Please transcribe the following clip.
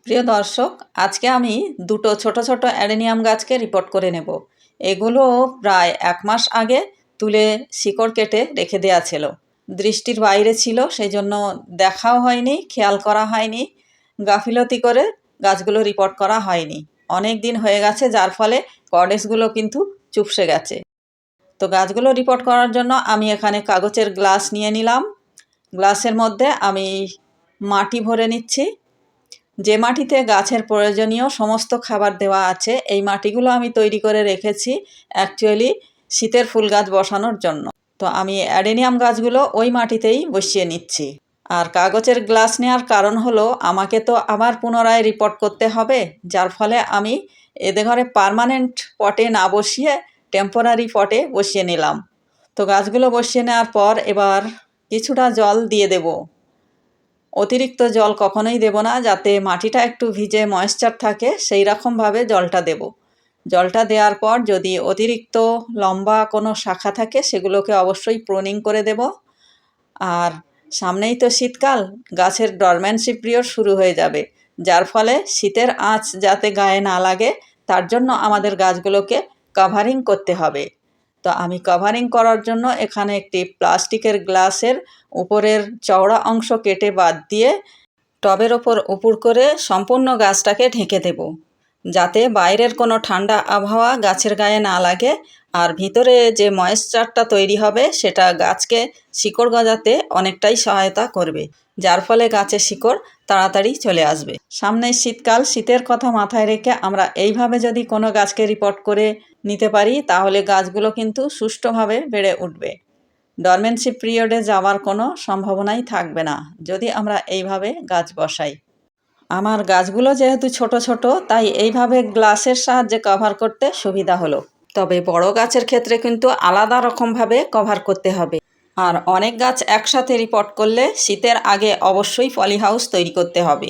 প্রিয় দর্শক, আজকে আমি দুটো ছোট ছোট অ্যাডেনিয়াম গাছকে রিপোর্ট করে নেব। এগুলো প্রায় 1 মাস আগে তুলে শিকড় কেটে রেখে দেওয়া ছিল, দৃষ্টির বাইরে ছিল, সেই জন্য দেখাও হয়নি, খেয়াল করা হয়নি, গাফিলতি করে গাছগুলো রিপোর্ট করা হয়নি। অনেক দিন হয়ে গেছে, যার ফলে কর্ডেসগুলো কিন্তু চুপসে গেছে। তো গাছগুলো রিপোর্ট করার জন্য আমি এখানে কাগজের গ্লাস নিয়ে নিলাম। গ্লাসের মধ্যে আমি মাটি ভরে নিচ্ছি। যে মাটিতে গাছের প্রয়োজনীয় সমস্ত খাবার দেওয়া আছে, এই মাটিগুলো আমি তৈরি করে রেখেছি অ্যাকচুয়ালি শীতের ফুল গাছ বসানোর জন্য। তো আমি অ্যাডেনিয়াম গাছগুলো ওই মাটিতেই বসিয়ে নিচ্ছি। আর কাগজের গ্লাস নেওয়ার কারণ হলো, আমাকে তো আবার পুনরায় রিপোর্ট করতে হবে, যার ফলে আমি এদের ঘরে পার্মানেন্ট পটে না বসিয়ে টেম্পোরারি পটে বসিয়ে নিলাম। তো গাছগুলো বসিয়ে নেওয়ার পর এবার কিছুটা জল দিয়ে দেব। অতিরিক্ত জল কখনোই দেব না, যাতে মাটিটা একটু ভিজে ময়েশ্চার থাকে, সেই রকমভাবে জলটা দেব। জলটা দেওয়ার পর যদি অতিরিক্ত লম্বা কোনো শাখা থাকে, সেগুলোকে অবশ্যই প্রুনিং করে দেব। আর সামনেই তো শীতকাল, গাছের ডরম্যান্সি পিরিয়ড শুরু হয়ে যাবে, যার ফলে শীতের আঁচ যাতে গায়ে না লাগে, তার জন্য আমাদের গাছগুলোকে কাভারিং করতে হবে। তো আমি কাভারিং করার জন্য এখানে একটি প্লাস্টিকের গ্লাসের উপরের চওড়া অংশ কেটে বাদ দিয়ে টবের ওপর উপুর করে সম্পূর্ণ গাছটাকে ঢেকে দেব, যাতে বাইরের কোনো ঠান্ডা আবহাওয়া গাছের গায়ে না লাগে। আর ভিতরে যে ময়েশ্চারটা তৈরি হবে, সেটা গাছকে শিকড় গজাতে অনেকটাই সহায়তা করবে, যার ফলে গাছের শিকড় তাড়াতাড়ি চলে আসবে। সামনে শীতকাল, শীতের কথা মাথায় রেখে আমরা এইভাবে যদি কোনো গাছকে রিপোর্ট করে নিতে পারি, তাহলে গাছগুলো কিন্তু সুষ্ঠুভাবে বেড়ে উঠবে। ডরমেন্সি পিরিয়ডে যাওয়ার কোনো সম্ভাবনাই থাকবে না যদি আমরা এইভাবে গাছ বসাই। আমার গাছগুলো যেহেতু ছোট ছোট, তাই এইভাবে গ্লাসের সাহায্যে কভার করতে সুবিধা হলো। তবে বড় গাছের ক্ষেত্রে কিন্তু আলাদা রকমভাবে কভার করতে হবে। আর অনেক গাছ একসাথে রিপোর্ট করলে শীতের আগে অবশ্যই পলি হাউস তৈরি করতে হবে।